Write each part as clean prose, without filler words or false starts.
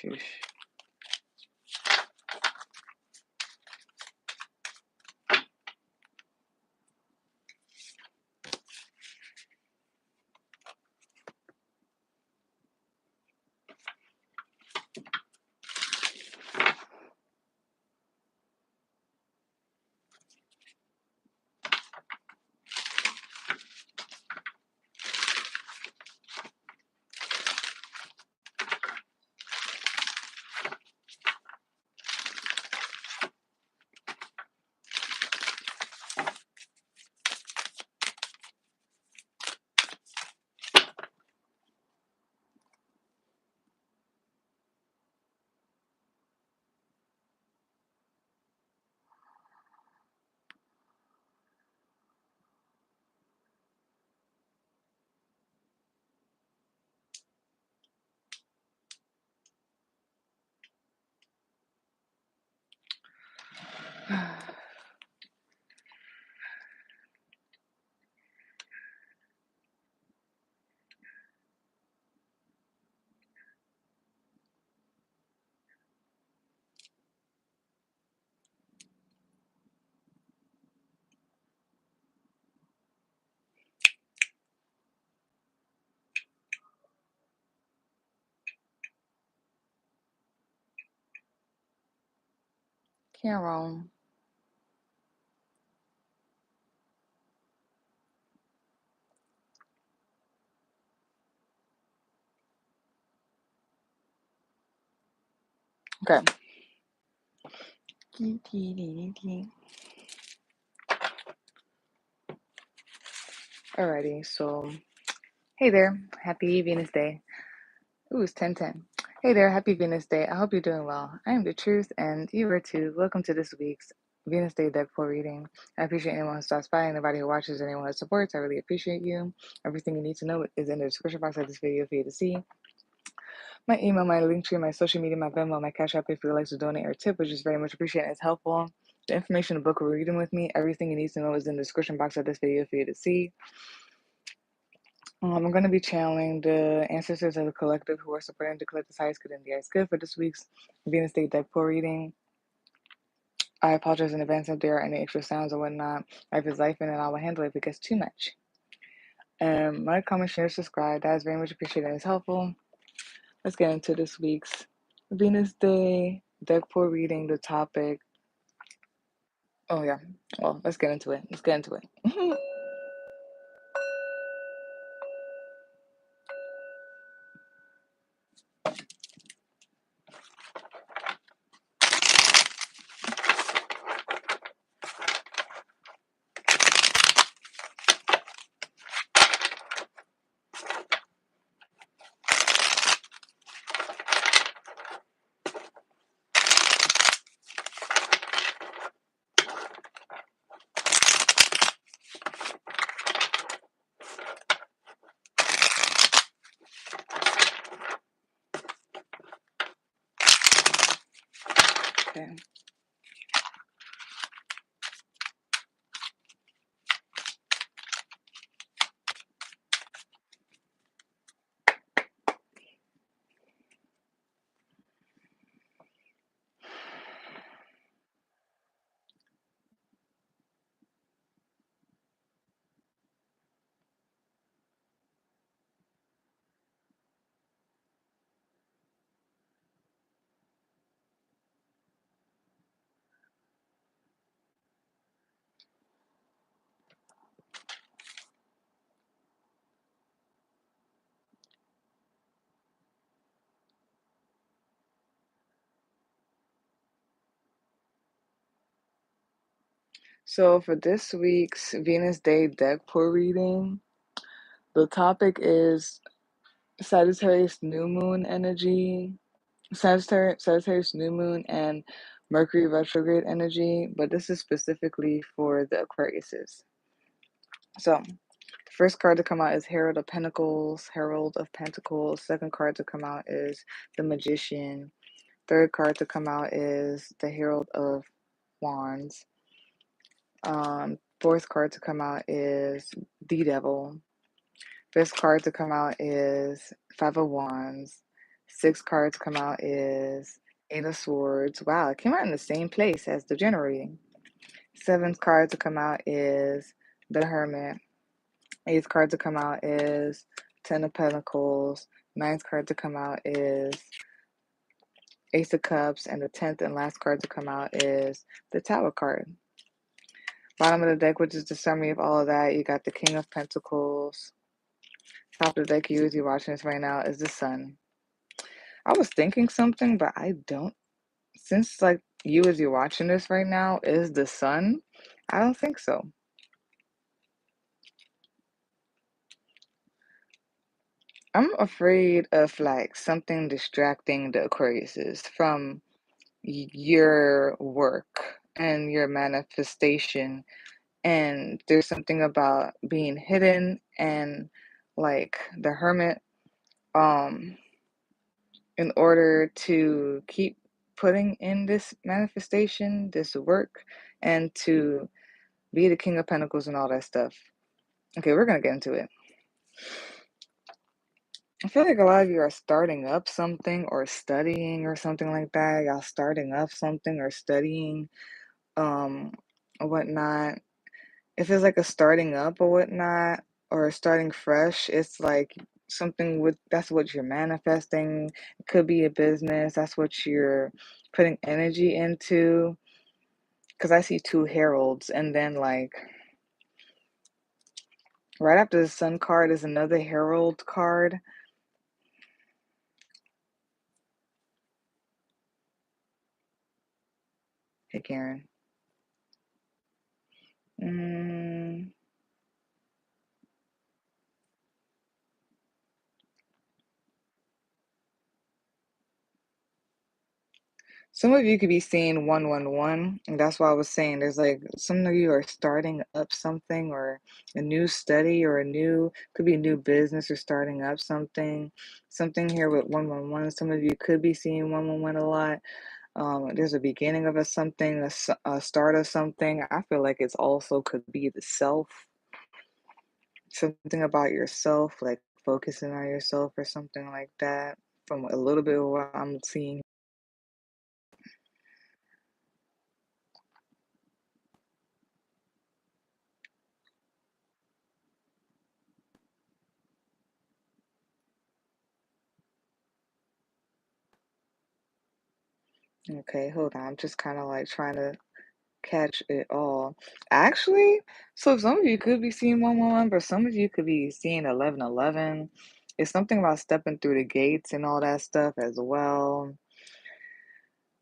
Sheesh. Carol. Okay. Alrighty, so hey there, happy Venus Day. Ooh, it's 10:10. Hey there, happy Venus Day. I hope you're doing well. I am the truth, and you are too. Welcome to this week's Venus Day deck for reading. I appreciate anyone who stops by, anybody who watches, anyone who supports. I really appreciate you. Everything you need to know is in the description box of this video for you to see. My email, my Linktree, my social media, my Venmo, my Cashapp if you would like to donate or tip, which is very much appreciated. It's helpful. The information, the book we're reading with me, everything you need to know is in the description box of this video for you to see. I'm going to be channeling the ancestors of the collective who are supporting the collective's highest good and the highest good for this week's Venus Day deck pool reading. I apologize in advance if there are any extra sounds or whatnot. Life is life, and I will handle it if it gets too much. Like, comment, share, subscribe. That is very much appreciated and is helpful. Let's get into this week's Venus Day deck pool reading. The topic. Oh yeah. Well, let's get into it. Okay. So for this week's Venus Day deck pool reading, the topic is Sagittarius new moon energy, Sagittarius new moon, and Mercury retrograde energy, but this is specifically for the Aquariuses. So the first card to come out is Herald of Pentacles. Second card to come out is the Magician. Third card to come out is the Herald of Wands. Fourth card to come out is the Devil. Fifth card to come out is Five of Wands. Six cards come out is Eight of Swords. Wow, it came out in the same place as the generating. Seventh card to come out is the Hermit. Eighth card to come out is Ten of Pentacles. Ninth card to come out is Ace of Cups. And the 10th and last card to come out is the Tower card. Bottom of the deck, which is the summary of all of that, you got the King of Pentacles. Top of the deck, you as you're watching this right now, is the Sun. I was thinking something, but I don't. Since, like, you as you're watching this right now is the Sun, I don't think so. I'm afraid of, like, something distracting the Aquariuses from your work and your manifestation. And there's something about being hidden and, like, the Hermit, um, in order to keep putting in this manifestation, this work, and to be the King of Pentacles and all that stuff. Okay, we're gonna get into it. I feel like a lot of you are starting up something or studying or something like that. Y'all starting up something or studying, or whatnot. If it's like a starting up or whatnot, or starting fresh, it's like something with that's what you're manifesting. It could be a business. That's what you're putting energy into. Because I see two heralds, and then like right after the Sun card is another herald card. Hey, Karen. Some of you could be seeing 111, and that's why I was saying there's like some of you are starting up something or a new study or a new could be a new business or starting up something. Something here with 111. Some of you could be seeing 111 a lot. There's a beginning of a something, a start of something. I feel like it's also could be the self, something about yourself, like focusing on yourself or something like that. From a little bit of what I'm seeing. Okay, hold on. I'm just kind of like trying to catch it all. Actually, so some of you could be seeing 111, but some of you could be seeing 1111. It's something about stepping through the gates and all that stuff as well.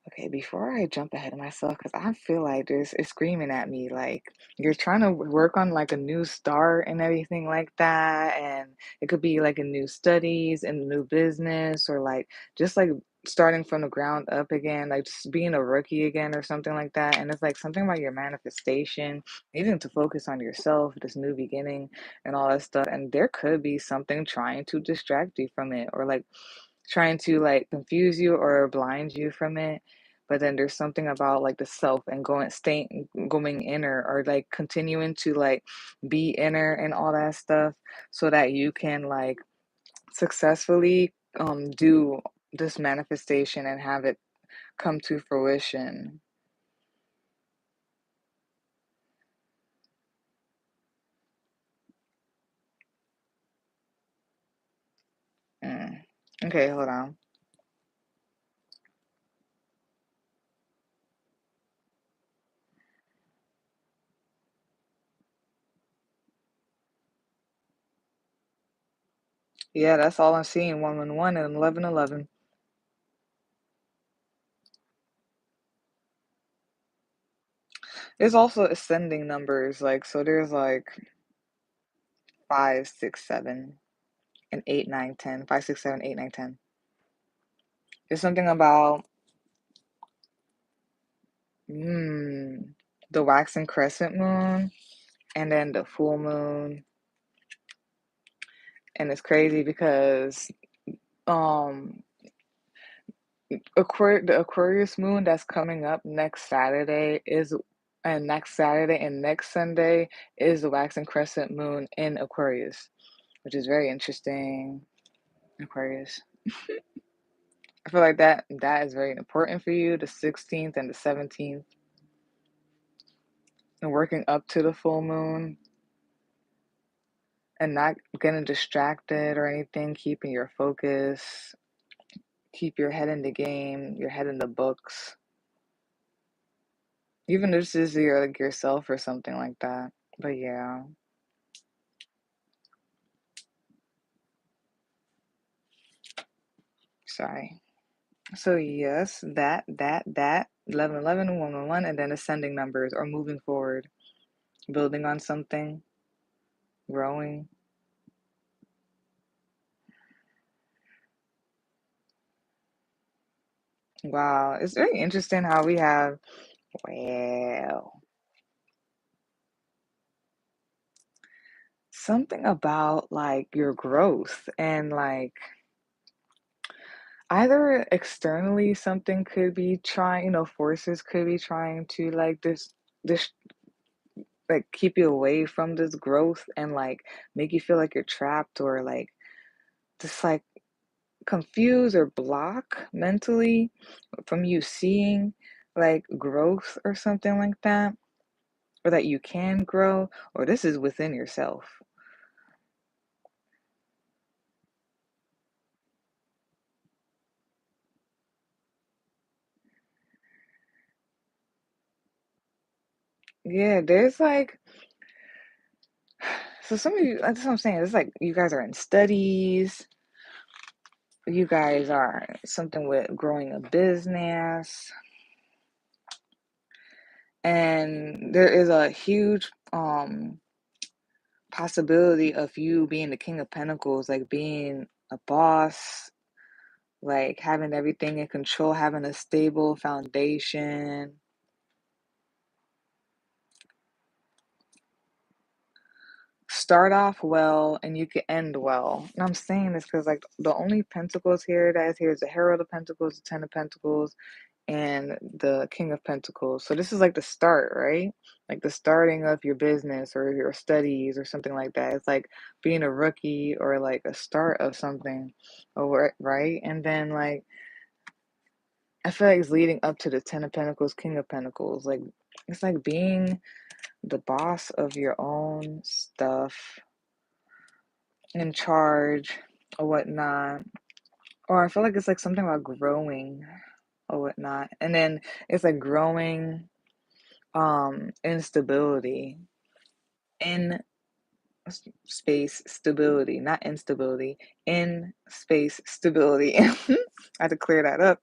Okay, before I jump ahead of myself, because I feel like it's screaming at me like you're trying to work on like a new start and everything like that. And it could be like a new studies and a new business or like just like starting from the ground up again, like just being a rookie again or something like that. And it's like something about your manifestation, needing to focus on yourself, this new beginning and all that stuff. And there could be something trying to distract you from it or like trying to like confuse you or blind you from it. But then there's something about like the self and going inner or like continuing to like be inner and all that stuff so that you can like successfully do this manifestation and have it come to fruition. Mm. Okay, hold on. Yeah, that's all I'm seeing. 111 and 1111. There's also ascending numbers, like so there's like 5, 6, 7. And 8, 9, 10. 5, 6, 7, 8, 9, 10. There's something about the waxing crescent moon and then the full moon. And it's crazy because um the Aquarius moon that's coming up next Saturday is and next Saturday and next Sunday is the waxing crescent moon in Aquarius, which is very interesting. Aquarius. I feel like that is very important for you, the 16th and the 17th, and working up to the full moon and not getting distracted or anything, keeping your focus, keep your head in the game, your head in the books. Even if this is your like yourself or something like that. But yeah, sorry. So yes, that 11, 11, 1, 1, 1, and then ascending numbers or moving forward, building on something, growing. Wow, it's very interesting how we have, well, something about like your growth and like either externally something could be trying, forces could be trying to like this like keep you away from this growth and like make you feel like you're trapped or like just like confused or block mentally from you seeing like growth or something like that, or that you can grow, or this is within yourself. Yeah, there's like, so some of you, that's what I'm saying. It's like you guys are in studies, you guys are something with growing a business, and there is a huge possibility of you being the King of Pentacles, like being a boss, like having everything in control, having a stable foundation. Start off well and you can end well. And I'm saying this because like the only pentacles here that is here is the Herald of Pentacles, the Ten of Pentacles, and the King of Pentacles. So this is like the start, right? Like the starting of your business or your studies or something like that. It's like being a rookie or like a start of something, or right? And then like I feel like it's leading up to the Ten of Pentacles, King of Pentacles. Like it's like being the boss of your own stuff, in charge or whatnot. Or I feel like it's like something about growing or whatnot. And then it's like growing instability in space stability, not instability, in space stability. I had to clear that up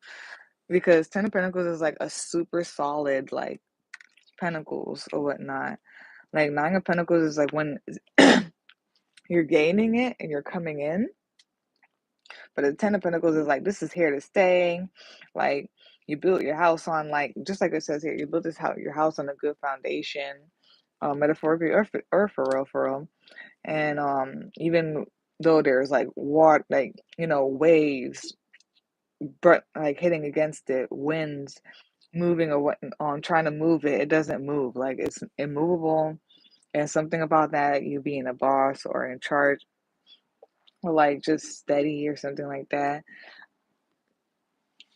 because Ten of Pentacles is like a super solid like pentacles or whatnot. Like Nine of Pentacles is like when you're gaining it and you're coming in. But the Ten of Pentacles is like this is here to stay. Like you built your house on like just like it says here, you built this house your house on a good foundation, metaphorically or for real. And even though there's like water, like waves, but like hitting against it, winds moving or what trying to move it, it doesn't move. Like it's immovable. And something about that, you being a boss or in charge or like just steady or something like that.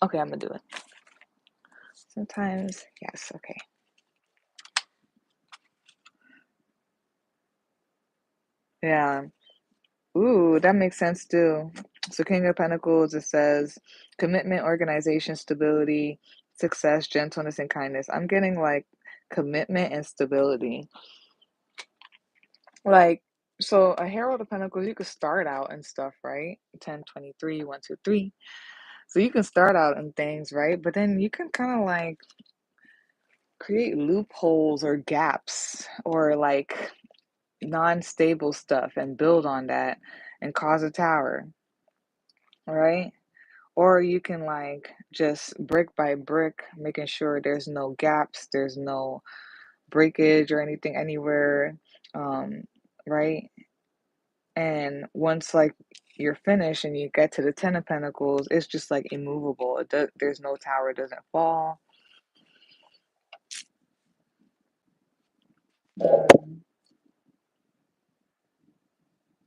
Okay, I'm gonna do it. Sometimes, yes, okay. Yeah. Ooh, that makes sense too. So King of Pentacles, it says commitment, organization, stability, success, gentleness, and kindness. I'm getting like commitment and stability. Like, so a Herald of Pentacles, you could start out and stuff, right? 10, 23, 1, 2, 3. So you can start out in things, right? But then you can kind of like create loopholes or gaps or like non-stable stuff and build on that and cause a tower, right? Or you can like just brick by brick, making sure there's no gaps, there's no breakage or anything anywhere, um, right? And once like you're finished and you get to the Ten of Pentacles, it's just like immovable. There's no tower, it doesn't fall. Um,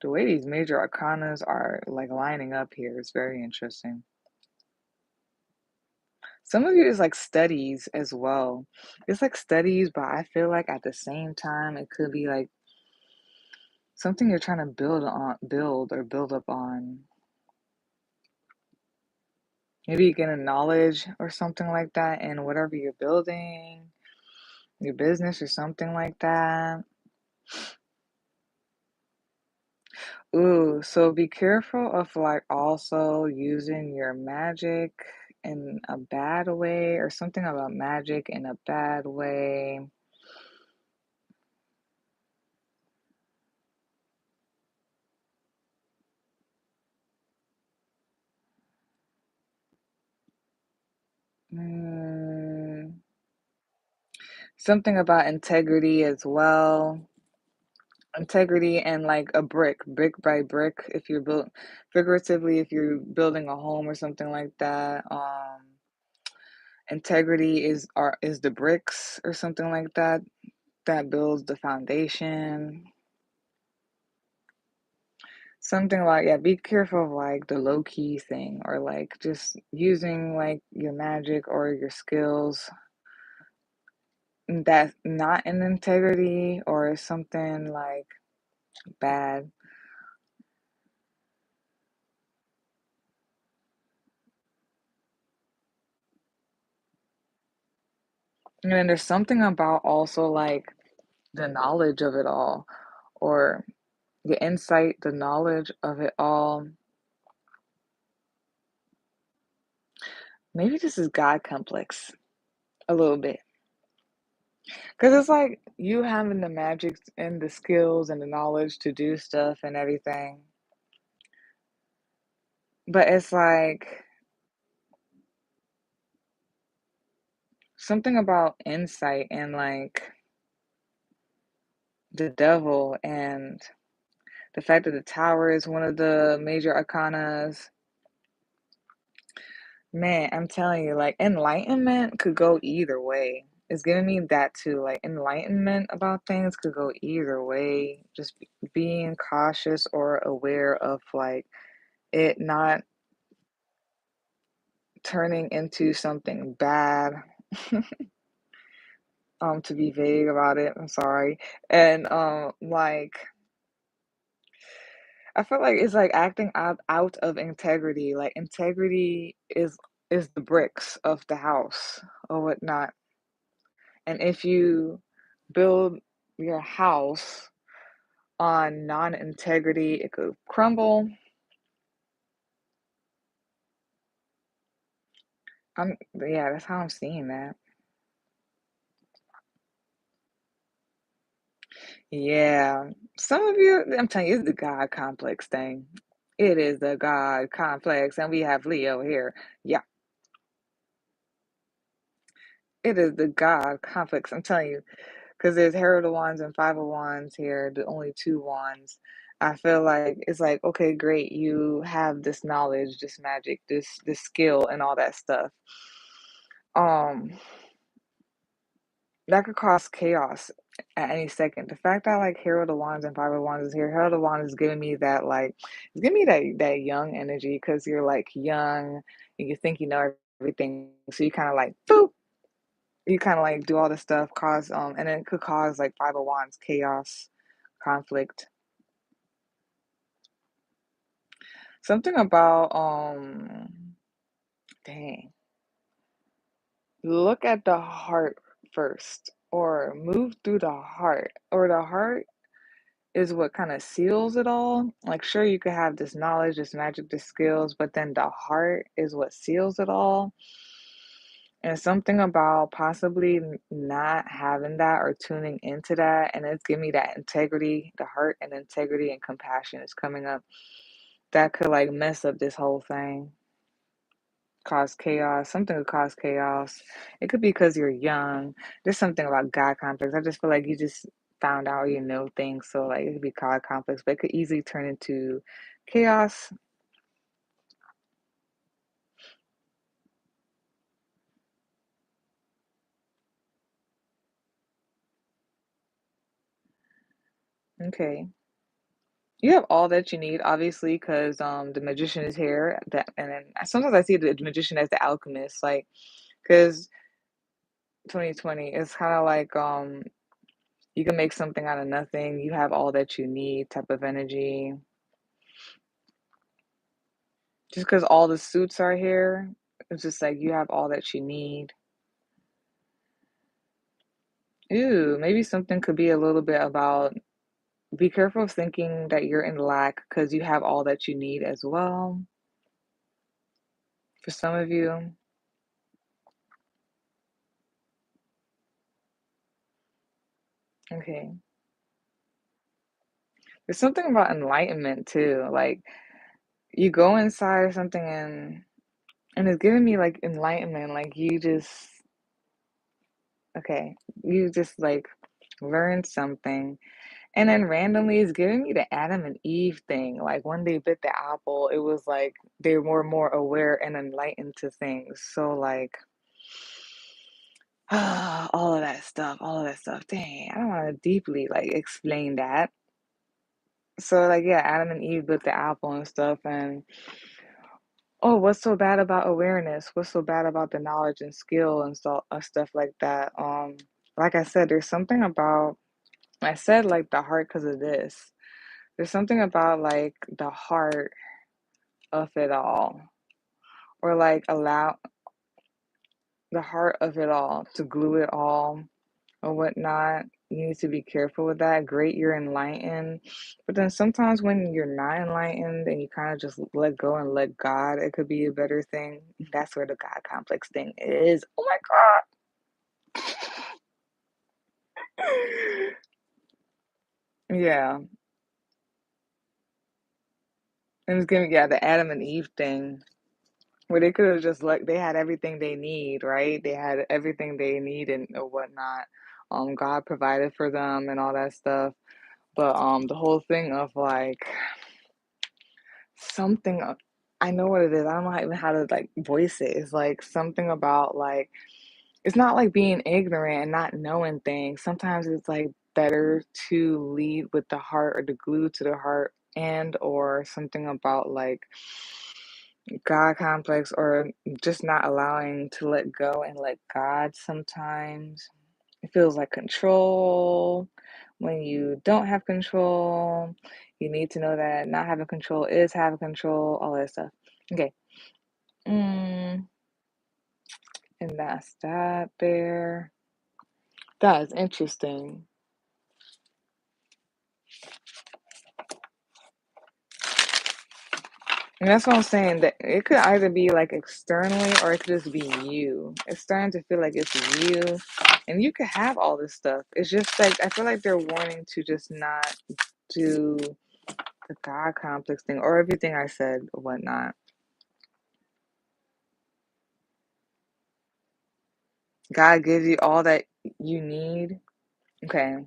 the way these major arcanas are like lining up here is very interesting. Some of it is like studies as well. It's like studies, but I feel like at the same time it could be like something you're trying to build up on. Maybe you get a knowledge or something like that in whatever you're building, your business or something like that. Ooh, so be careful of like also using your magic in a bad way or something about magic in a bad way. Mm, something about integrity as well. Integrity and like a brick by brick, if you're built figuratively, if you're building a home or something like that. Integrity is the bricks or something like that that builds the foundation. Something like, yeah, be careful of like the low key thing or like just using like your magic or your skills that's not in integrity or something like bad. And then there's something about also like the knowledge of it all or the insight, the knowledge of it all. Maybe this is God complex a little bit. Because it's like you having the magic and the skills and the knowledge to do stuff and everything. But it's like something about insight and like the devil and the fact that the tower is one of the major arcanas. Man, I'm telling you, like enlightenment could go either way. It's giving me that too. Like enlightenment about things could go either way. Just being cautious or aware of like it not turning into something bad. To be vague about it, I'm sorry. And like I feel like it's like acting out of integrity. Like integrity is the bricks of the house or whatnot. And if you build your house on non-integrity, it could crumble. Yeah, that's how I'm seeing that. Yeah. Some of you, I'm telling you, it's the God complex thing. It is the God complex, and we have Leo here. Yeah, it is the God complex. I'm telling you, because there's Herald of Wands and Five of Wands here, the only two wands. I feel like it's like, okay, great, you have this knowledge, this magic, this skill, and all that stuff. Um, that could cause chaos at any second. The fact that like Herald of Wands and Five of Wands is here, Herald of Wands is giving me that like it's giving me that young energy because you're like young and you think you know everything. So you kind of like boop, you kind of like do all this stuff, cause and then it could cause like Five of Wands chaos, conflict. Something about dang. Look at the heart first or move through the heart or the heart is what kind of seals it all. Like, sure, you could have this knowledge, this magic, this skills, but then the heart is what seals it all. And something about possibly not having that or tuning into that, and it's giving me that integrity, the heart and integrity and compassion is coming up. That could like mess up this whole thing, cause chaos. Something could cause chaos. It could be because you're young. There's something about God complex. I just feel like you just found out you know things, so like it could be God complex, but it could easily turn into chaos. Okay. You have all that you need, obviously, because the magician is here. That and then sometimes I see the magician as the alchemist. Like Because 2020 is kind of like you can make something out of nothing. You have all that you need type of energy. Just because all the suits are here, it's just like you have all that you need. Ooh, maybe something could be a little bit about be careful of thinking that you're in lack because you have all that you need as well. For some of you, okay. There's something about enlightenment too. Like you go inside or something and it's giving me like enlightenment. Like you just okay, you just like learned something. And then randomly it's giving me the Adam and Eve thing. Like when they bit the apple, it was like they were more aware and enlightened to things. So like all of that stuff. Dang, I don't want to deeply like explain that. So like yeah, Adam and Eve bit the apple and stuff and oh, what's so bad about awareness? What's so bad about the knowledge and skill and stuff like that? Like I said, there's something about I said like the heart because of this. There's something about like the heart of it all, or like allow the heart of it all to glue it all or whatnot. You need to be careful with that. Great, you're enlightened. But then sometimes when you're not enlightened and you kind of just let go and let God, it could be a better thing. That's where the God complex thing is. Oh my God. Yeah. And it's giving, yeah, the Adam and Eve thing. Where they could have just like they had everything they need, right? They had everything they need and or whatnot. God provided for them and all that stuff. But the whole thing of like something I know what it is. I don't know even how to like voice it. It's like something about like it's not like being ignorant and not knowing things. Sometimes it's like better to lead with the heart or the glue to the heart and or something about like God complex or just not allowing to let go and let God sometimes. It feels like control when you don't have control. You need to know that not having control is having control, all that stuff. Okay. Mm, and that's that there. That is interesting. And that's what I'm saying. That it could either be like externally or it could just be you. It's starting to feel like it's you. And you could have all this stuff. It's just like I feel like they're wanting to just not do the God complex thing or everything I said or whatnot. God gives you all that you need. Okay.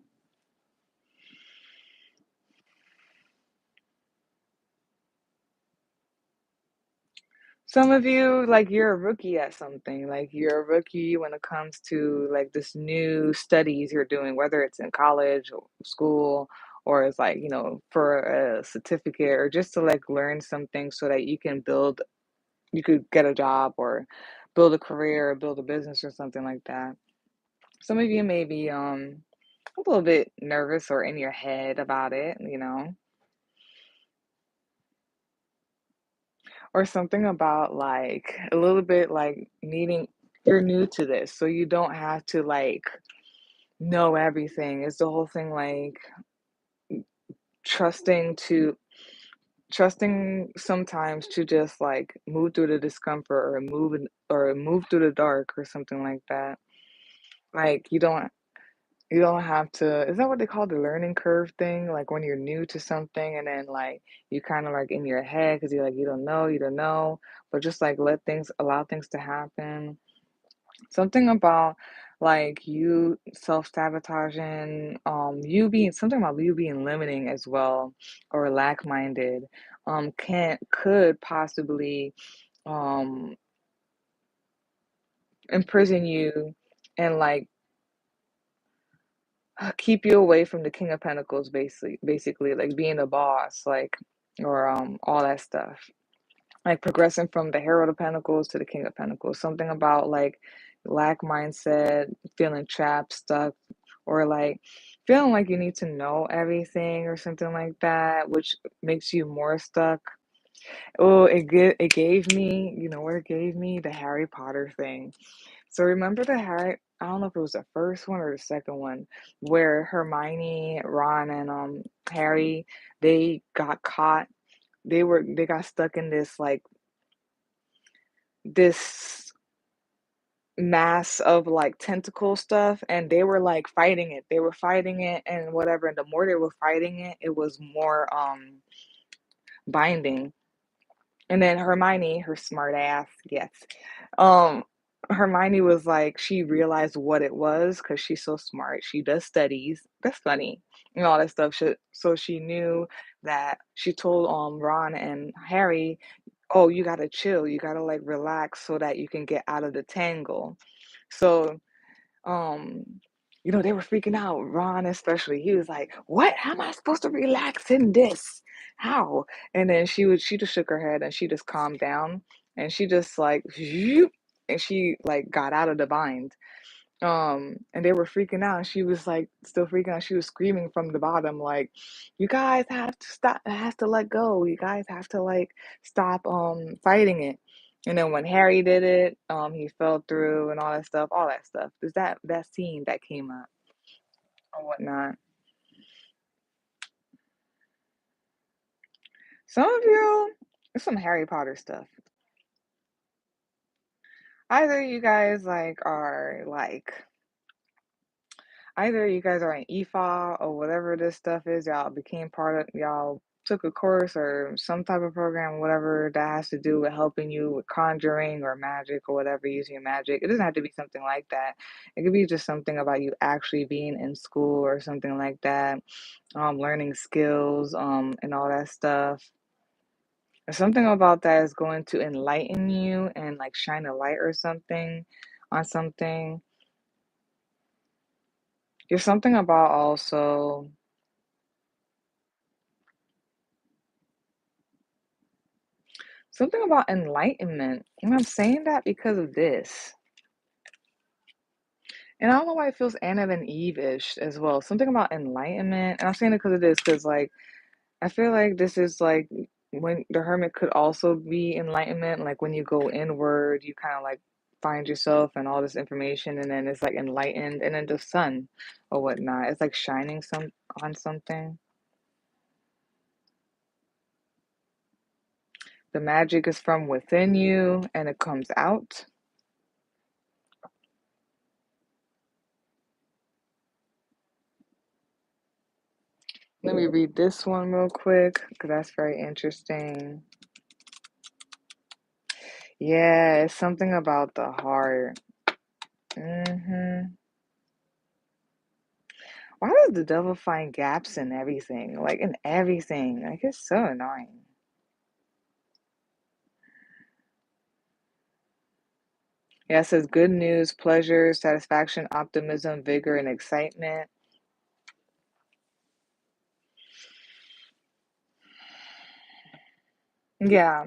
Some of you, like, you're a rookie at something. Like, you're a rookie when it comes to, like, this new studies you're doing, whether it's in college or school or it's like, for a certificate or just to, like, learn something so that you could get a job or build a career or build a business or something like that. Some of you may be a little bit nervous or in your head about it, or something about like a little bit like needing you're new to this, so you don't have to like know everything. It's the whole thing like trusting to trusting sometimes to just like move through the discomfort or move through the dark or something like that. Like you don't have to is that what they call the learning curve thing? Like when you're new to something and then like you kind of like in your head because you're like you don't know, but just like allow things to happen. Something about like you self-sabotaging, you being something about you being limiting as well or lack-minded, could possibly um imprison you and like keep you away from the King of Pentacles, basically like being a boss, like or all that stuff. Like progressing from the Herald of Pentacles to the King of Pentacles. Something about like lack mindset, feeling trapped, stuck, or like feeling like you need to know everything or something like that, which makes you more stuck. Oh, it gave me, you know what it gave me? The Harry Potter thing. So remember the Harry, I don't know if it was the first one or the second one, where Hermione, Ron, and Harry, they got caught. They got stuck in this mass of like tentacle stuff, and they were like fighting it. They were fighting it and whatever. And the more they were fighting it, it was more binding. And then Hermione, her smart ass, yes. Um, Hermione was like, she realized what it was because she's so smart. She does studies. That's funny. And all that stuff. So she knew that she told Ron and Harry, oh, you gotta chill. You gotta like relax so that you can get out of the tangle. So um, they were freaking out. Ron, especially, he was like, "What? How am I supposed to relax in this? How?" And then she just shook her head and she just calmed down and she just like, "Zoop," and she like got out of the bind. And they were freaking out. And she was like, still freaking out. She was screaming from the bottom, like, "You guys have to stop. It has to let go. You guys have to like stop fighting it." And then when Harry did it, he fell through and all that stuff. There's that scene that came up or whatnot. Some of you, it's some Harry Potter stuff. Either you guys either you guys are an EFA or whatever this stuff is, y'all became part of, y'all took a course or some type of program, whatever that has to do with helping you with conjuring or magic or whatever, using your magic. It doesn't have to be something like that. It could be just something about you actually being in school or something like that, learning skills, and all that stuff. Something about that is going to enlighten you and like shine a light or something on something. There's something about also something about enlightenment. And I'm saying that because of this. And I don't know why it feels Anna and Eve-ish as well. Something about enlightenment. And I'm saying it because of this, because like I feel like this is like when the hermit could also be enlightenment. Like when you go inward, you kind of like find yourself and all this information, and then it's like enlightened, and then the sun or whatnot. It's like shining some on something. The magic is from within you and it comes out. Let me read this one real quick because that's very interesting. Yeah, it's something about the heart. Why does the devil find gaps in everything? Like in everything. Like it's so annoying. Yeah, it says good news, pleasure, satisfaction, optimism, vigor, and excitement. Yeah,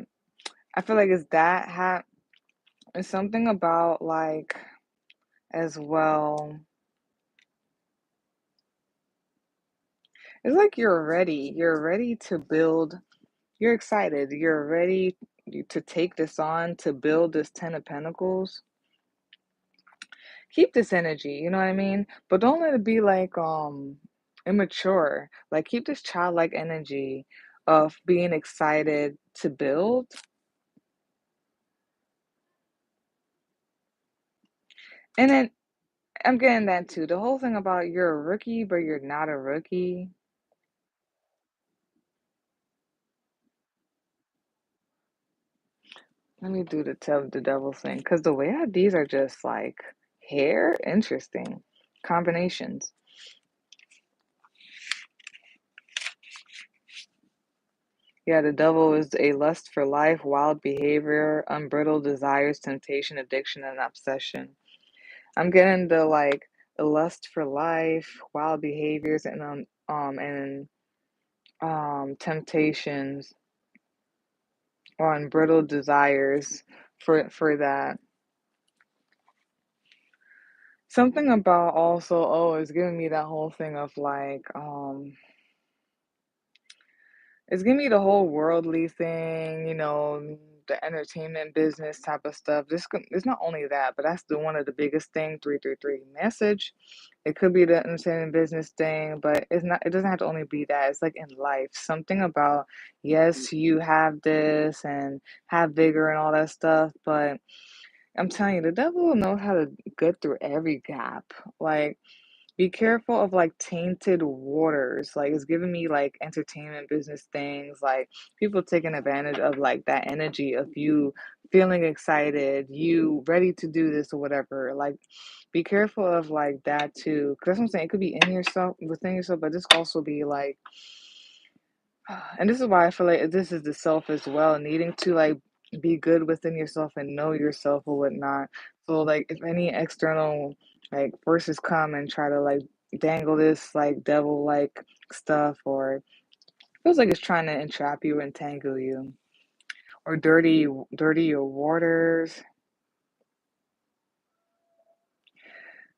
I feel like it's something about like as well. It's like you're ready. You're ready to build. You're excited. You're ready to take this on, to build this 10 of Pentacles. Keep this energy, you know what I mean? But don't let it be like immature. Like keep this childlike energy of being excited to build. And then I'm getting that too. The whole thing about you're a rookie, but you're not a rookie. Let me do the devil thing. Because the way that these are just like hair, interesting combinations. Yeah, the devil is a lust for life, wild behavior, unbridled desires, temptation, addiction, and obsession. I'm getting the like the lust for life, wild behaviors, and temptations or unbridled desires for that. Something about also, oh, it's giving me that whole thing of like, it's giving me the whole worldly thing, the entertainment business type of stuff. It's not only that, but that's the one of the biggest thing. 333 message. It could be the entertainment business thing, but it's not. It doesn't have to only be that. It's like in life, something about yes, you have this and have vigor and all that stuff, but I'm telling you, the devil knows how to get through every gap. Like be careful of like tainted waters. Like it's giving me like entertainment business things, like people taking advantage of like that energy of you feeling excited, you ready to do this or whatever. Like be careful of like that too. Cause that's what I'm saying. It could be in yourself, within yourself, but this could also be like, and this is why I feel like this is the self as well, needing to like be good within yourself and know yourself or whatnot. So like if any external like forces come and try to like dangle this like devil like stuff, or feels like it's trying to entrap you, entangle you, or dirty your waters.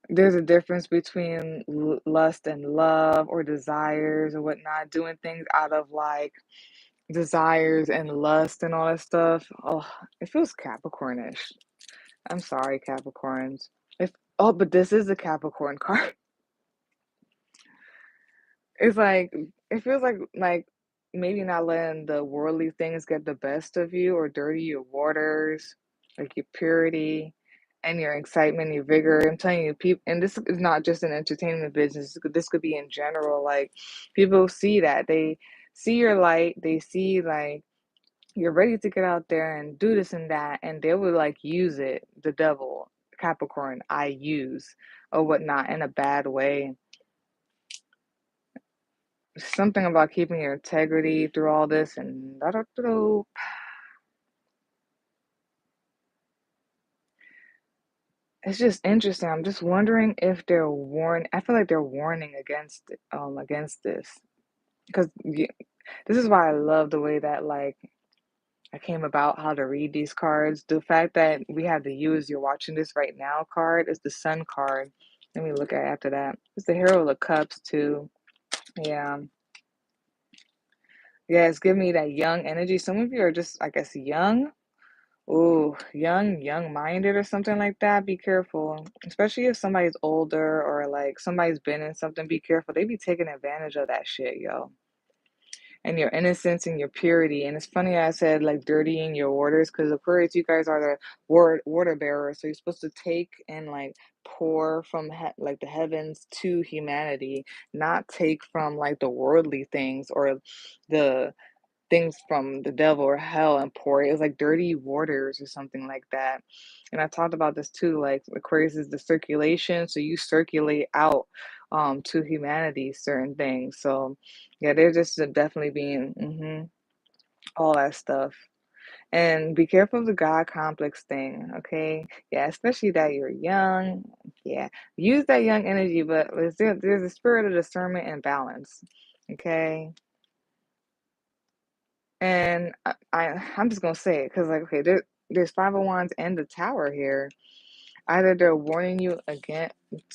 There's a difference between lust and love or desires or whatnot, doing things out of like desires and lust and all that stuff. Oh, it feels Capricornish. I'm sorry, Capricorns. If oh, but this is a Capricorn card. It's like it feels like maybe not letting the worldly things get the best of you or dirty your waters, like your purity and your excitement, your vigor. I'm telling you, people, and this is not just an entertainment business. This could be in general. Like people see that they see your light, they see like you're ready to get out there and do this and that, and they would like use it, the devil, Capricorn, I use or whatnot in a bad way. Something about keeping your integrity through all this and it's just interesting. I'm just wondering if they're I feel like they're warning against this because this is why I love the way that like I came about how to read these cards. The fact that we have the you as you're watching this right now card is the sun card. Let me look at after that. It's the Hero of the Cups too. Yeah. Yeah, it's giving me that young energy. Some of you are just, I guess, young. Ooh, young minded or something like that. Be careful. Especially if somebody's older or like somebody's been in something, be careful. They be taking advantage of that shit, yo, and your innocence and your purity. And it's funny I said like dirtying your waters because Aquarius, you guys are the water bearers. So you're supposed to take and like pour from like the heavens to humanity, not take from like the worldly things or the things from the devil or hell and pour it. It was like dirty waters or something like that. And I talked about this too. Like Aquarius is the circulation, so you circulate out to humanity certain things. So yeah, they're just definitely being all that stuff. And be careful of the God complex thing, okay? Yeah, especially that you're young. Yeah, use that young energy, but there's a spirit of discernment and balance, okay? And I'm just gonna say it because like okay, there's five of wands and the tower here. Either they're warning you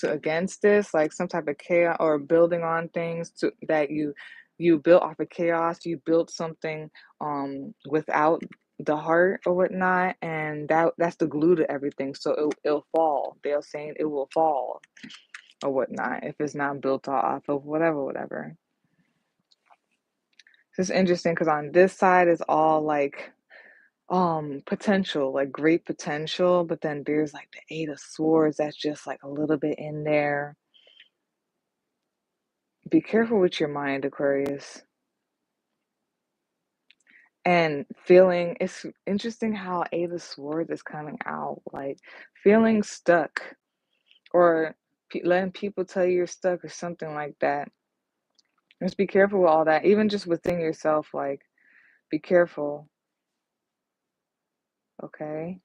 against this, like some type of chaos or building on things that you built off of chaos, you built something without the heart or whatnot, and that's the glue to everything. So it'll fall. They're saying it will fall or whatnot if it's not built off of whatever. It's interesting because on this side is all like potential, like great potential, but then there's like the Eight of Swords that's just like a little bit in there. Be careful with your mind, Aquarius. And feeling, it's interesting how Eight of Swords is coming out, like feeling stuck or letting people tell you you're stuck or something like that. Just be careful with all that, even just within yourself, like be careful, okay?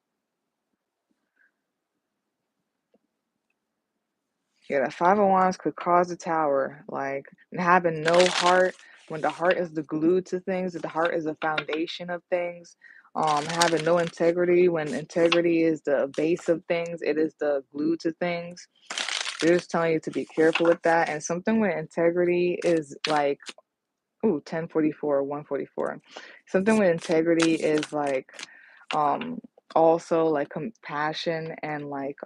Yeah, that Five of Wands could cause a tower, like having no heart. When the heart is the glue to things, the heart is the foundation of things. Having no integrity, when integrity is the base of things, it is the glue to things. They're just telling you to be careful with that. And something with integrity is like, ooh, 1044, 144. Something with integrity is like also like compassion and like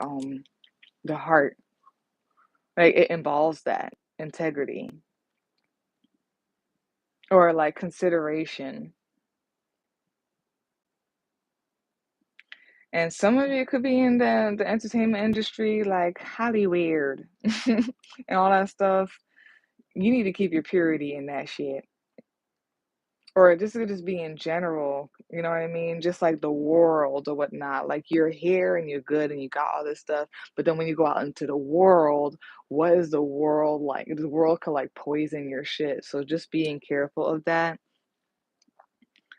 the heart. Like it involves that integrity or like consideration. And some of it could be in the entertainment industry, like Hollywood and all that stuff. You need to keep your purity in that shit. Or this could just be in general, you know what I mean? Just like the world or whatnot. Like you're here and you're good and you got all this stuff. But then when you go out into the world, what is the world like? The world could like poison your shit. So just being careful of that.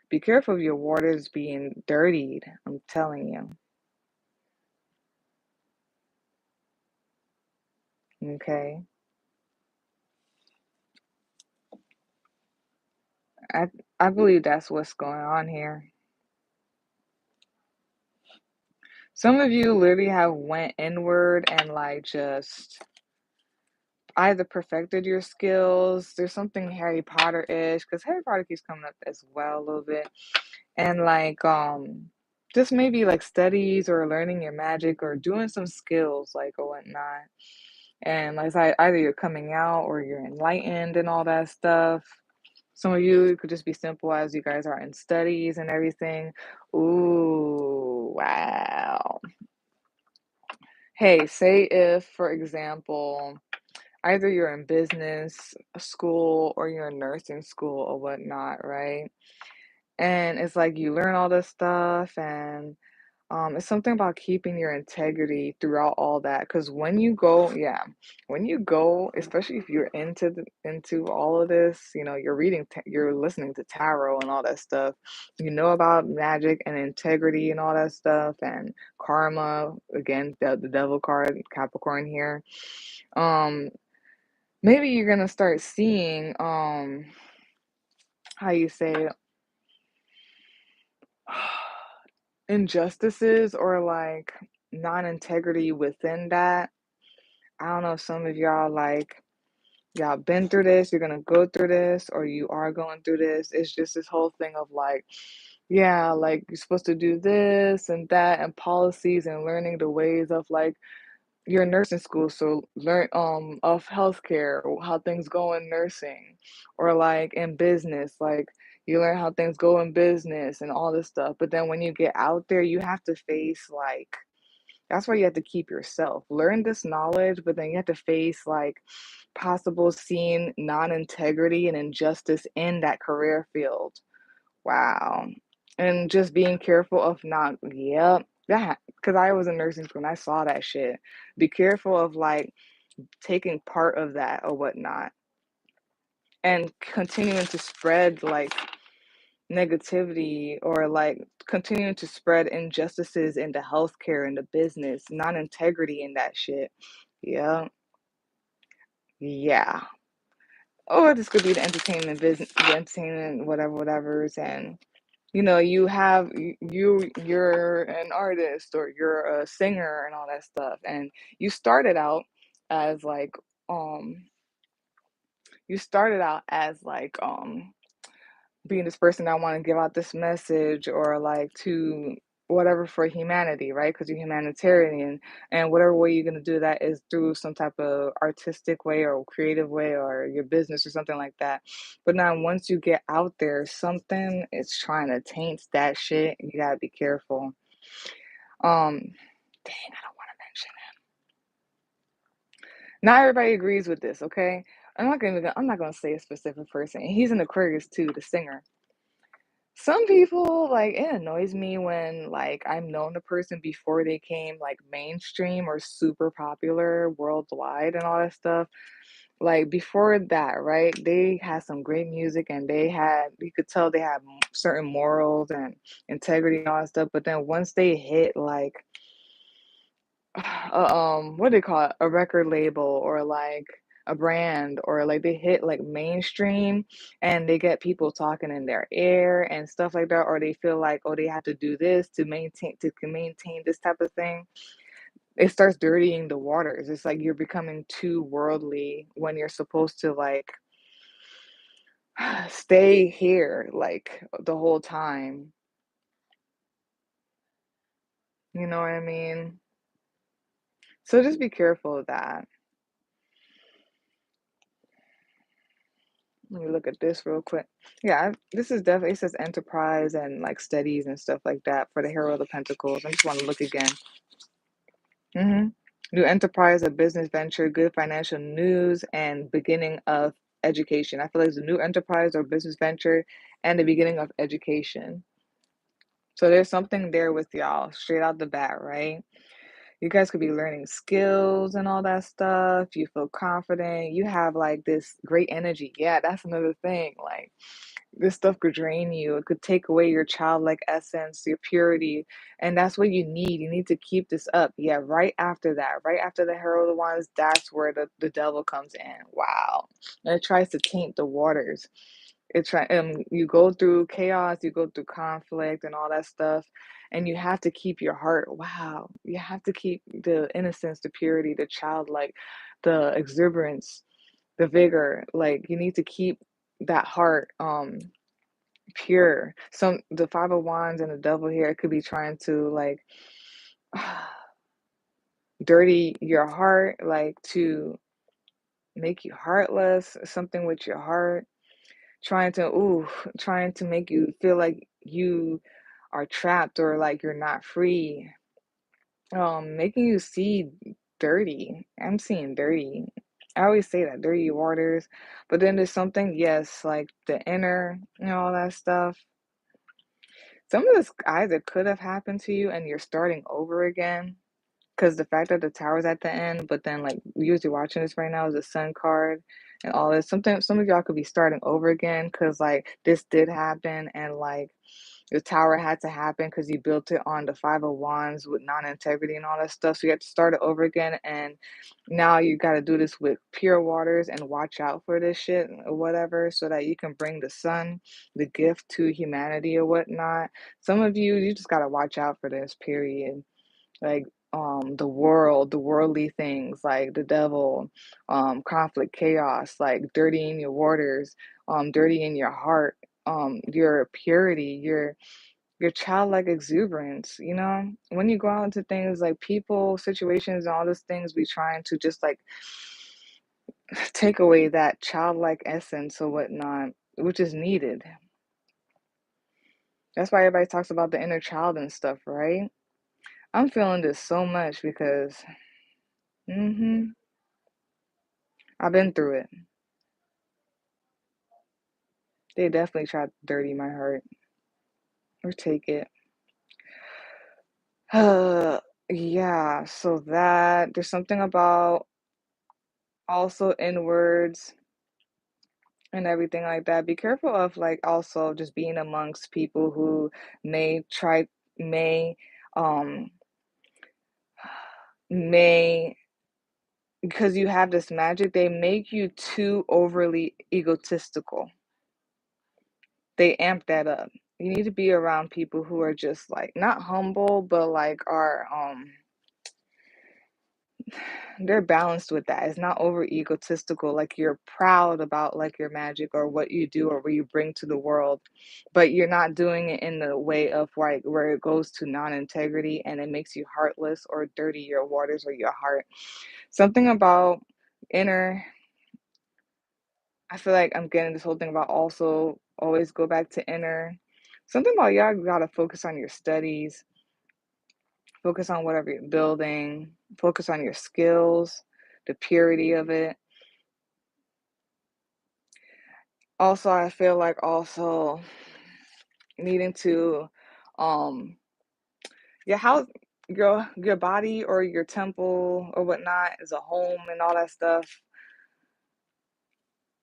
Be careful of your waters being dirtied. I'm telling you. Okay. I I believe that's what's going on here. Some of you literally have went inward and like just either perfected your skills. There's something Harry Potter-ish because Harry Potter keeps coming up as well a little bit. And like just maybe like studies or learning your magic or doing some skills like or whatnot. And like I said, either you're coming out or you're enlightened and all that stuff. Some of you it could just be simple as you guys are in studies and everything. Ooh, wow. Hey, say if, for example, either you're in business school or you're in nursing school or whatnot, right? And it's like you learn all this stuff and it's something about keeping your integrity throughout all that. Because when you go, yeah, when you go, especially if you're into all of this, you know, you're reading, you're listening to tarot and all that stuff. You know about magic and integrity and all that stuff, and karma. Again, the devil card, Capricorn here. Um, maybe you're gonna start seeing how you say injustices or like non-integrity within that. I don't know if some of y'all like y'all been through this, you're gonna go through this, or you are going through this. It's just this whole thing of like, yeah, like you're supposed to do this and that and policies and learning the ways of like you're in nursing school, so learn of healthcare or how things go in nursing, or like in business, like you learn how things go in business and all this stuff. But then when you get out there, you have to face like that's why you have to keep yourself. Learn this knowledge, but then you have to face like possible seen non-integrity and injustice in that career field. Wow. And just being careful of not, yep, that, because I was in nursing school and I saw that shit. Be careful of like taking part of that or whatnot and continuing to spread like negativity or like continuing to spread injustices into healthcare, into business, non integrity in that shit. Yeah. Yeah. Or this could be the entertainment business, the entertainment, whatever, whatever's, and you know, you're an artist or you're a singer and all that stuff, and you started out as like um you started out as like being this person that want to give out this message or like to whatever for humanity, right? Because you're humanitarian, and whatever way you're gonna do that is through some type of artistic way or creative way or your business or something like that. But now once you get out there, something is trying to taint that shit. You gotta be careful. Dang, I don't want to mention it. Not everybody agrees with this, okay? I'm not gonna say a specific person. He's an Aquarius too, the singer. Some people, like, it annoys me when, like, I've known the person before they came, like, mainstream or super popular worldwide and all that stuff. Like, before that, right? They had some great music and you could tell they had certain morals and integrity and all that stuff. But then once they hit, like, what do they call it? A record label or like a brand or like they hit like mainstream and they get people talking in their ear and stuff like that, or they feel like, oh, they have to do this to maintain this type of thing. it starts dirtying the waters. It's like you're becoming too worldly when you're supposed to like stay here like the whole time. You know what I mean? So just be careful of that. Let me look at this real quick. Yeah, this is definitely, it says enterprise and like studies and stuff like that for the Hero of the Pentacles. I just want to look again. hmm New enterprise, a business venture, good financial news, and beginning of education. I feel like it's a new enterprise or business venture and the beginning of education. So there's something there with y'all straight out the bat, right? You guys could be learning skills and all that stuff. You feel confident. You have like this great energy. Yeah, that's another thing. Like this stuff could drain you. It could take away your childlike essence, your purity, and that's what you need. You need to keep this up. Yeah, right after that, right after the Hero of the Wands, that's where the devil comes in. Wow, and it tries to taint the waters. You go through chaos, you go through conflict and all that stuff, and you have to keep your heart. Wow, you have to keep the innocence, the purity, the childlike, the exuberance, the vigor. Like you need to keep that heart pure. Some the Five of Wands and the devil here, it could be trying to like dirty your heart, like to make you heartless, something with your heart, trying to make you feel like you are trapped or like you're not free. Making you see dirty. I'm seeing dirty. I always say that, dirty waters. But then there's something, yes, like the inner, all that stuff. Some of this either could have happened to you and you're starting over again. Because the fact that the tower's at the end, but then like usually watching this right now is a sun card and all this. Something some of y'all could be starting over again because like this did happen and like the tower had to happen because you built it on the Five of Wands with non-integrity and all that stuff. So you have to start it over again. And now you got to do this with pure waters and watch out for this shit or whatever so that you can bring the sun, the gift to humanity or whatnot. Some of you, you just got to watch out for this, period. Like, the world, the worldly things like the devil, conflict, chaos, like dirtying your waters, dirtying your heart, your purity, your childlike exuberance, when you go out into things like people, situations, and all those things, be trying to just like take away that childlike essence or whatnot, which is needed. That's why everybody talks about the inner child and stuff, right? I'm feeling this so much because I've been through it. They definitely tried to dirty my heart or take it. Yeah, so that there's something about also inwards and everything like that. Be careful of like also just being amongst people who may try may um may because you have this magic, they make you too overly egotistical. They amp that up. You need to be around people who are just like not humble, but like are they're balanced with that. It's not over egotistical, like you're proud about like your magic or what you do or what you bring to the world, but you're not doing it in the way of like where it goes to non-integrity and it makes you heartless or dirty your waters or your heart. Something about inner, I feel like I'm getting this whole thing about also always go back to inner. Something about y'all gotta focus on your studies, focus on whatever you're building, focus on your skills, the purity of it. Also, I feel like also needing to, um, your house, your body or your temple or whatnot is a home and all that stuff.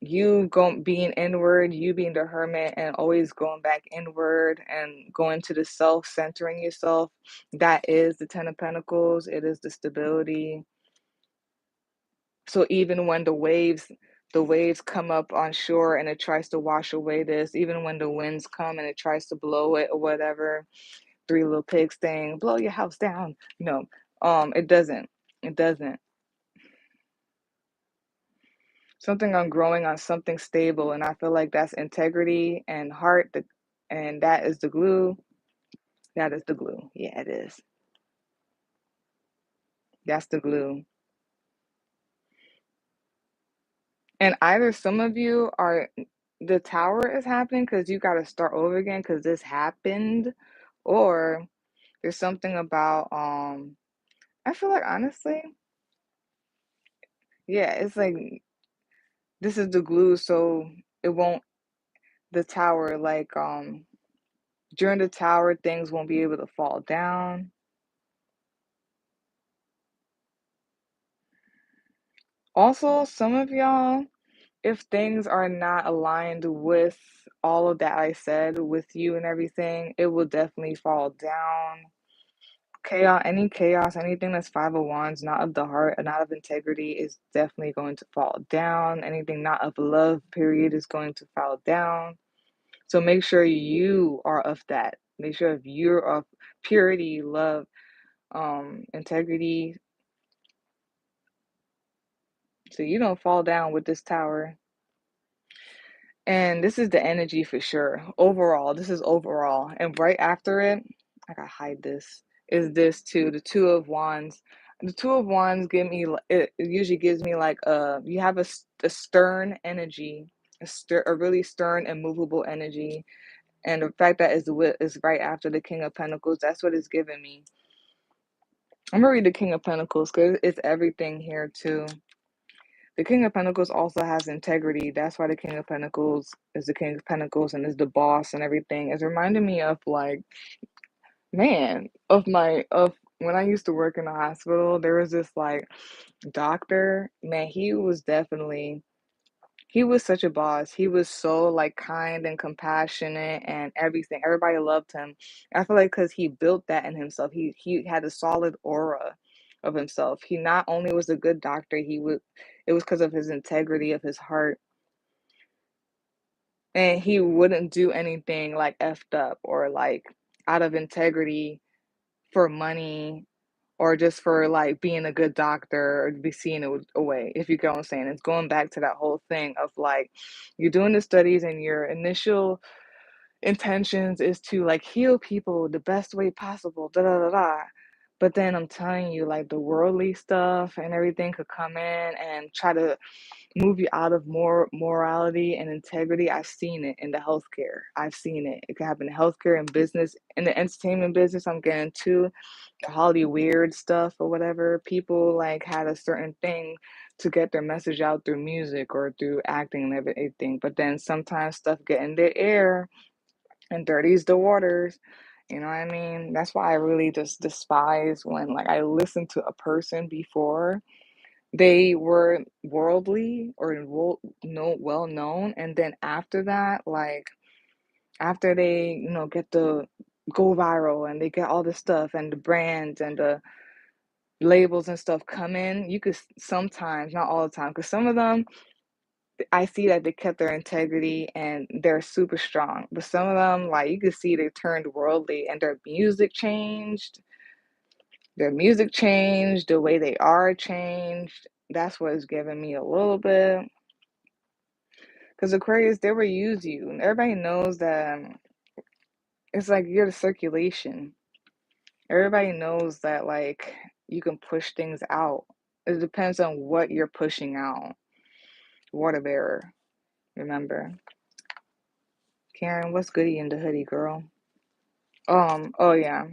You going being inward, you being the hermit and always going back inward and going to the self, centering yourself. That is the Ten of Pentacles. It is the stability. So even when the waves come up on shore and it tries to wash away this, even when the winds come and it tries to blow it or whatever, Three Little Pigs thing, blow your house down, It doesn't. It doesn't. Something on growing on something stable, and I feel like that's integrity and heart, and that is the glue. That is the glue. Yeah, it is. That's the glue. And either some of you are the tower is happening because you got to start over again because this happened, or there's something about I feel like honestly, yeah, it's like this is the glue, so it won't the tower like during the tower things won't be able to fall down. Also, some of y'all, if things are not aligned with all of that I said with you and everything, it will definitely fall down. Chaos, anything that's five of wands, not of the heart, and not of integrity, is definitely going to fall down. Anything not of love, period, is going to fall down. So make sure you are of that. Make sure if you're of purity, love, integrity, so you don't fall down with this tower. And this is the energy for sure. Overall, this is overall. And right after it, I gotta hide this, is this too, the Two of Wands. The Two of Wands it usually gives me like you have a stern energy, a really stern and movable energy. And the fact that is right after the King of Pentacles, that's what it's giving me. I'm gonna read the King of Pentacles because it's everything here too. The King of Pentacles also has integrity. That's why the King of Pentacles is the King of Pentacles and is the boss and everything. It's reminding me of like, man, of when I used to work in the hospital, there was this like doctor, man, he was such a boss. He was so like kind and compassionate and everything. Everybody loved him. I feel like because he built that in himself, he had a solid aura of himself. He not only was a good doctor, it was because of his integrity of his heart. And he wouldn't do anything like effed up or like out of integrity for money or just for like being a good doctor or be seeing it away, if you get what I'm saying. It's going back to that whole thing of like you're doing the studies and your initial intentions is to like heal people the best way possible, da da da da. But then I'm telling you, like the worldly stuff and everything could come in and try to move you out of more morality and integrity. I've seen it in the healthcare. I've seen it. It can happen in healthcare and business. In the entertainment business, I'm getting to the Holly weird stuff or whatever. People like had a certain thing to get their message out through music or through acting and everything. But then sometimes stuff get in the air and dirties the waters. You know what I mean? That's why I really just despise when like I listen to a person before they were worldly or well known, and then after that, like after they get the go viral and they get all the stuff and the brands and the labels and stuff come in, you could sometimes, not all the time, because some of them I see that they kept their integrity and they're super strong, but some of them, like you could see they turned worldly and their music changed, the way they are changed. That's what's giving me a little bit. Because Aquarius, they will use you. And everybody knows that it's like you're the circulation. Everybody knows that, like, you can push things out. It depends on what you're pushing out. Water bearer, remember. Karen, what's goody in the hoodie, girl? Oh yeah.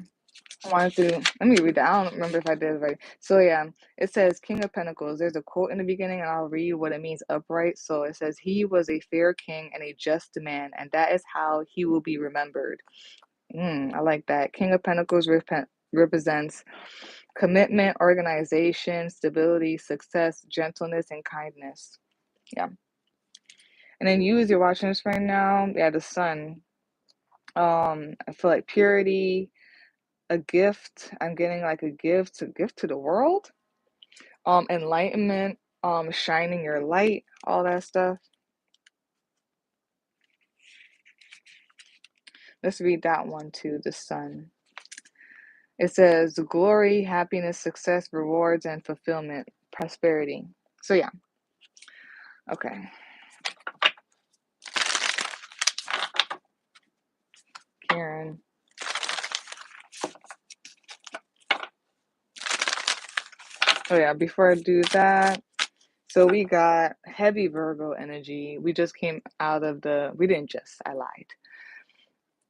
I wanted to let me read that. I don't remember if I did it right. So yeah, it says King of Pentacles. There's a quote in the beginning, and I'll read what it means upright. So it says, "He was a fair king and a just man, and that is how he will be remembered." I like that. King of Pentacles represents commitment, organization, stability, success, gentleness, and kindness. Yeah. And then you, as you're watching this right now, yeah, the sun. I feel like purity, a gift. I'm getting like a gift to the world. Enlightenment, shining your light, all that stuff. Let's read that one too, the sun. It says glory, happiness, success, rewards, and fulfillment, prosperity. So yeah, okay. Karen. Oh yeah, before I do that, so we got heavy Virgo energy. We just came out of we didn't just, I lied.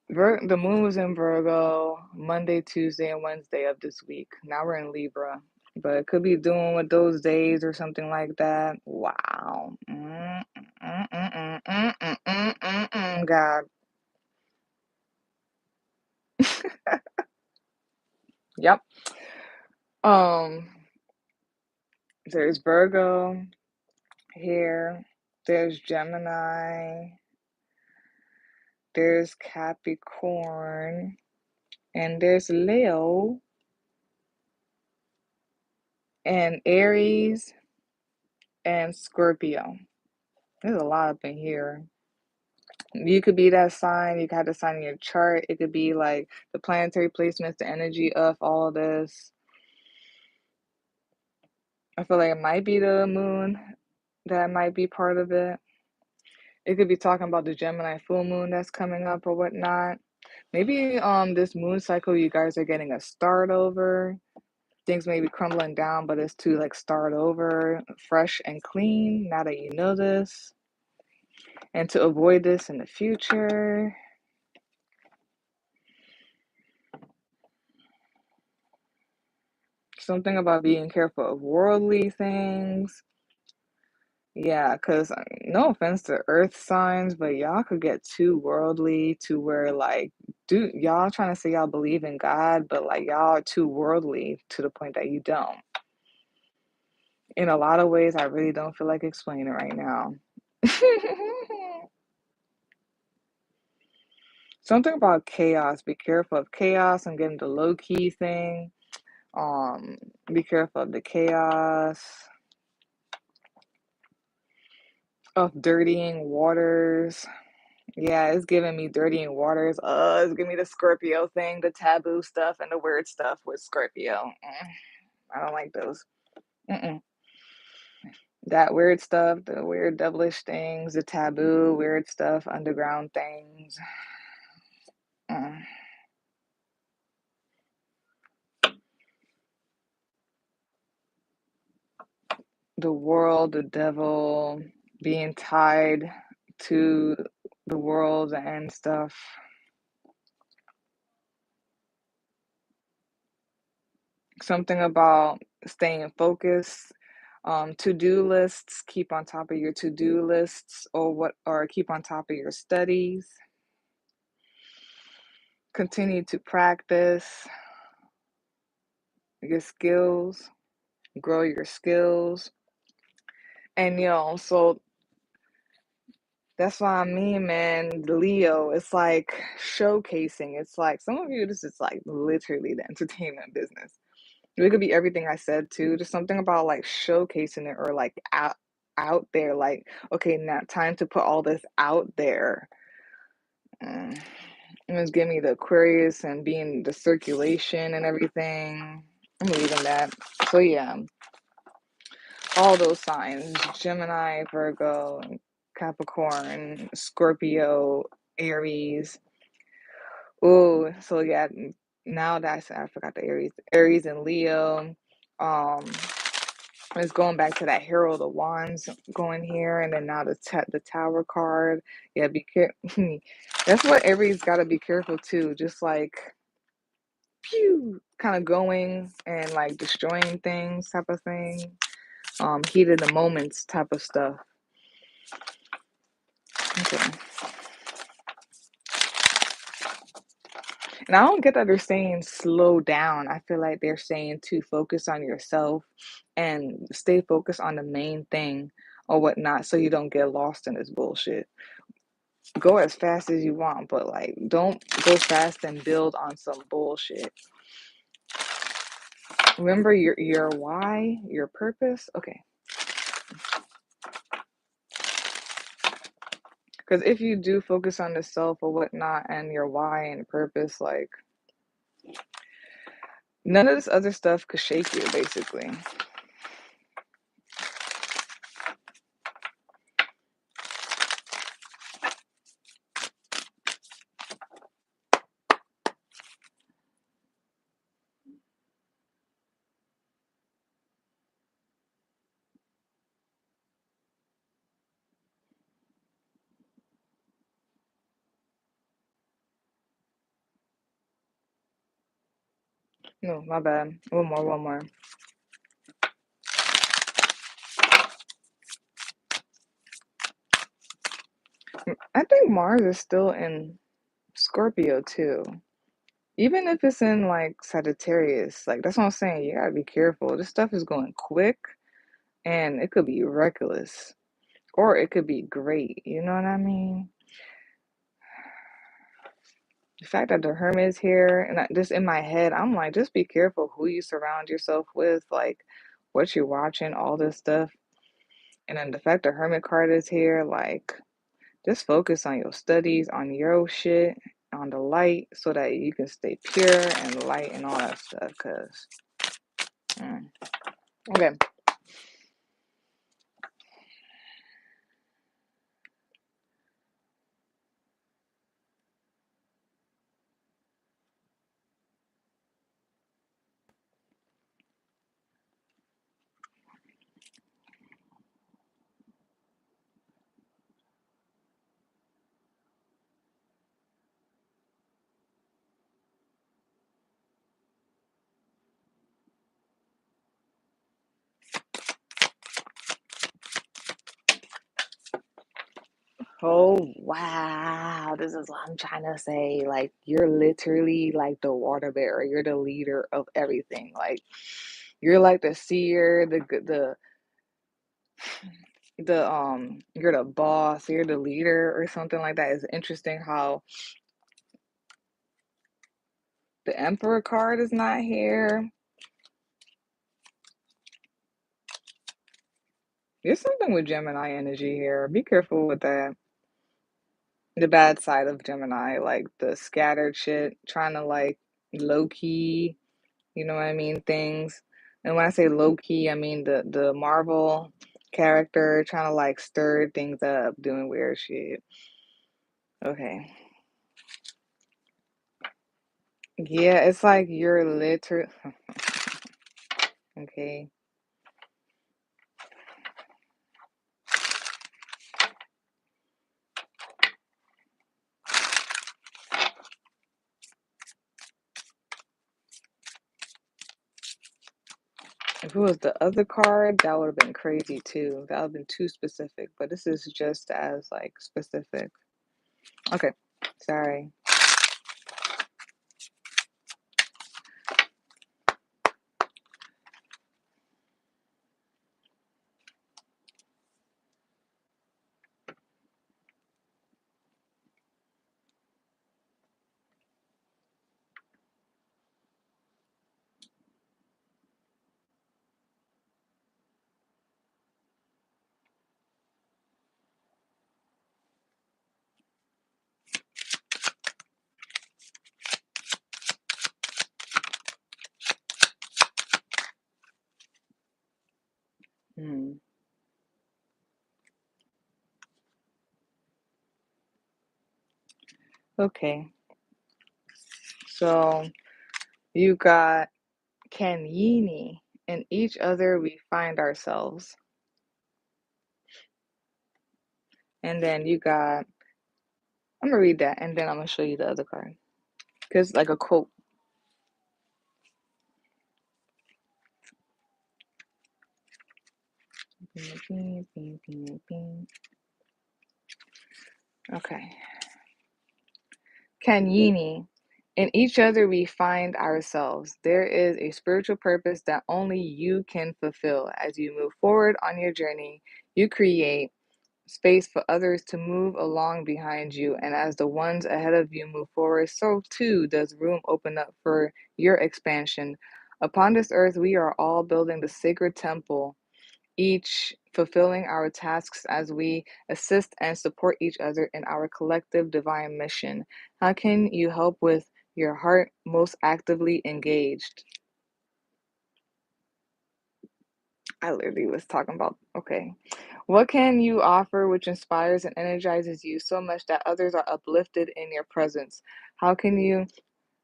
The moon was in Virgo Monday, Tuesday, and Wednesday of this week. Now we're in Libra, but it could be doing with those days or something like that. Wow. God. Yep. Um, there's Virgo here. There's Gemini. There's Capricorn. And there's Leo and Aries and Scorpio. There's a lot up in here. You could be that sign. You could have the sign in your chart. It could be like the planetary placements, the energy of all this. I feel like it might be the moon that might be part of it. It could be talking about the Gemini full moon that's coming up or whatnot. Maybe this moon cycle you guys are getting a start over. Things may be crumbling down, but it's to like start over fresh and clean now that you know this. And to avoid this in the future. Something about being careful of worldly things. Yeah, because no offense to earth signs, but y'all could get too worldly to where, like, dude, y'all trying to say y'all believe in God, but like y'all are too worldly to the point that you don't. In a lot of ways, I really don't feel like explaining right now. Something about chaos. Be careful of chaos and getting the low key thing. Be careful of the chaos of dirtying waters. Yeah, it's giving me dirtying waters. It's giving me the Scorpio thing, the taboo stuff, and the weird stuff with Scorpio. I don't like those. Mm-mm. That weird stuff, the weird devilish things, the taboo, weird stuff, underground things. Mm. The world, the devil, being tied to the world and stuff. Something about staying focused. To-do lists, keep on top of your to-do lists or keep on top of your studies. Continue to practice your skills, grow your skills. And so that's why I mean, man, Leo, it's like showcasing. It's like some of you, this is like literally the entertainment business. It could be everything I said too. Just something about like showcasing it or like out there. Like, okay, now time to put all this out there. Mm. It was giving me the Aquarius and being the circulation and everything. I'm leaving that. So yeah, all those signs: Gemini, Virgo, Capricorn, Scorpio, Aries. Oh, so yeah. Now that I forgot the Aries and Leo. Um, it's going back to that Herald of Wands going here, and then now the Tower card. Yeah, be careful. That's what Aries got to be careful too. Just like pew, kind of going and like destroying things type of thing. Heat of the moments type of stuff. Okay. And I don't get that they're saying slow down. I feel like they're saying to focus on yourself and stay focused on the main thing or whatnot so you don't get lost in this bullshit. Go as fast as you want, but like don't go fast and build on some bullshit. Remember your why, your purpose. Okay. Because if you do focus on the self or whatnot and your why and purpose, like None of this other stuff could shake you, basically. No, my bad. One more. I think Mars is still in Scorpio too. Even if it's in like Sagittarius, like that's what I'm saying. You gotta be careful. This stuff is going quick and it could be reckless or it could be great. You know what I mean? The fact that the Hermit is here and just in my head, I'm like, just be careful who you surround yourself with, like what you're watching, all this stuff. And then the fact the Hermit card is here, like, just focus on your studies, on your shit, on the light, so that you can stay pure and light and all that stuff. Cause, okay. Oh wow, this is what I'm trying to say. Like you're literally like the water bearer. You're the leader of everything. Like you're like the seer, the you're the boss, you're the leader or something like that. It's interesting how the Emperor card is not here. There's something with Gemini energy here. Be careful with that. The bad side of Gemini, like the scattered shit, trying to like low key, you know what I mean, things. And when I say low key, I mean the Marvel character trying to like stir things up, doing weird shit. Okay. Yeah, it's like you're literally okay. If it was the other card, that would have been crazy too. That would have been too specific, but this is just as like specific. Okay, sorry. Hmm. Okay, so you got Kanyini. In each other we find ourselves. And then you got, I'm gonna read that and then I'm gonna show you the other card. Because like a quote. Okay. Kanyini. In each other we find ourselves. There is a spiritual purpose that only you can fulfill. As you move forward on your journey, you create space for others to move along behind you. And as the ones ahead of you move forward, so too does room open up for your expansion. Upon this earth, we are all building the sacred temple, each fulfilling our tasks as we assist and support each other in our collective divine mission. How can you help with your heart most actively engaged? I literally was talking about, okay. What can you offer which inspires and energizes you so much that others are uplifted in your presence? How can you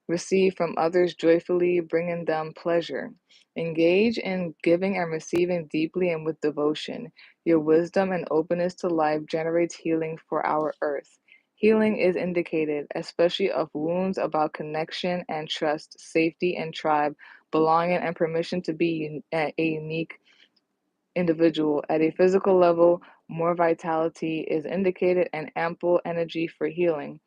receive from others joyfully, bringing them pleasure? Engage in giving and receiving deeply and with devotion. Your wisdom and openness to life generates healing for our earth. Healing is indicated, especially of wounds about connection and trust, safety and tribe, belonging and permission to be a unique individual. At a physical level, more vitality is indicated and ample energy for healing.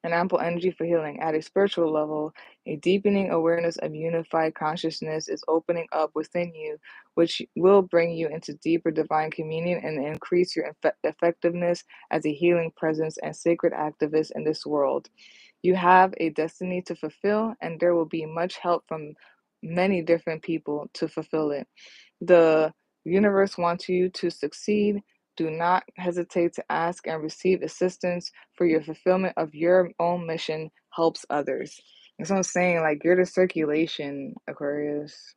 At a spiritual level, a deepening awareness of unified consciousness is opening up within you, which will bring you into deeper divine communion and increase your effectiveness as a healing presence and sacred activist in this world. You have a destiny to fulfill, and there will be much help from many different people to fulfill it. The universe wants you to succeed. Do not hesitate to ask and receive assistance for your fulfillment of your own mission helps others. That's what I'm saying. Like, you're the circulation, Aquarius.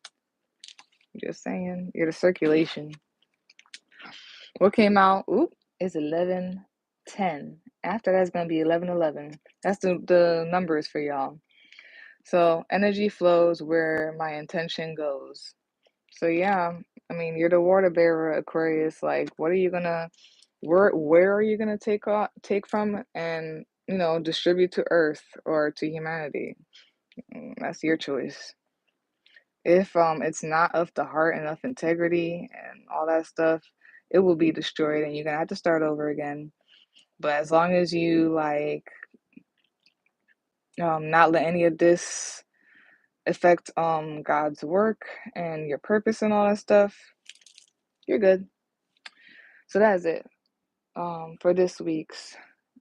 Just saying. You're the circulation. What came out? Oop, is 11:10. After that's going to be 11:11. That's the numbers for y'all. So, energy flows where my intention goes. So yeah, I mean, you're the water bearer, Aquarius. Like, what are you gonna, where are you gonna take from and distribute to Earth or to humanity? That's your choice. If it's not of the heart and of integrity and all that stuff, it will be destroyed, and you're gonna have to start over again. But as long as you like, not let any of this affect God's work and your purpose and all that stuff, you're good. So that's it. For this week's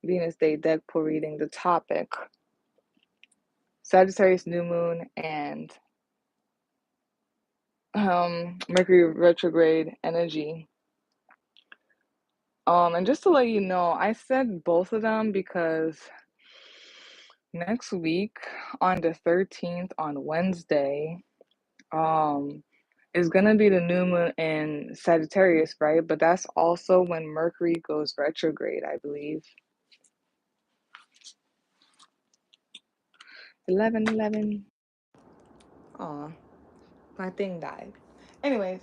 Venus Day deck pull reading, the topic Sagittarius new moon and Mercury retrograde energy. And just to let you know, I said both of them because next week on the 13th on Wednesday, is gonna be the new moon in Sagittarius, right? But that's also when Mercury goes retrograde, I believe. 11:11. Aw, my thing died. Anyways,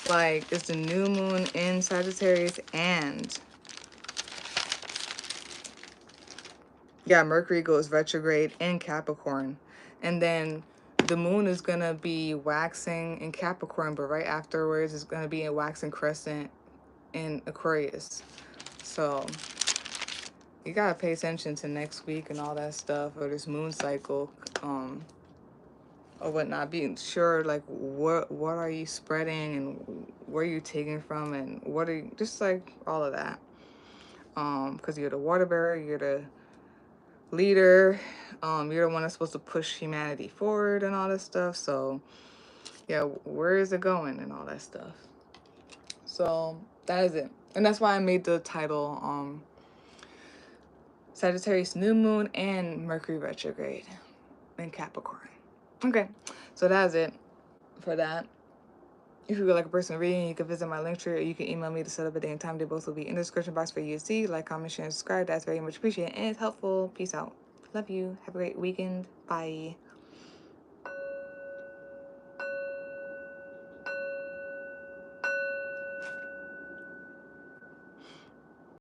like it's the new moon in Sagittarius and yeah, Mercury goes retrograde in Capricorn. And then the moon is gonna be waxing in Capricorn, but right afterwards it's gonna be a waxing crescent in Aquarius. So you gotta pay attention to next week and all that stuff, or this moon cycle, or whatnot. Being sure like what are you spreading and where are you taking from and what are you, just like all of that. Because you're the water bearer, you're the leader, you're the one that's supposed to push humanity forward and all this stuff. So yeah, where is it going and all that stuff. So that is it, and that's why I made the title Sagittarius new moon and Mercury retrograde in Capricorn. Okay, so that's it for that. If you would like a personal reading, you can visit my Linktree or you can email me to set up a day and time. They both will be in the description box for you to see. Like, comment, share, and subscribe. That's very much appreciated and it's helpful. Peace out. Love you. Have a great weekend. Bye.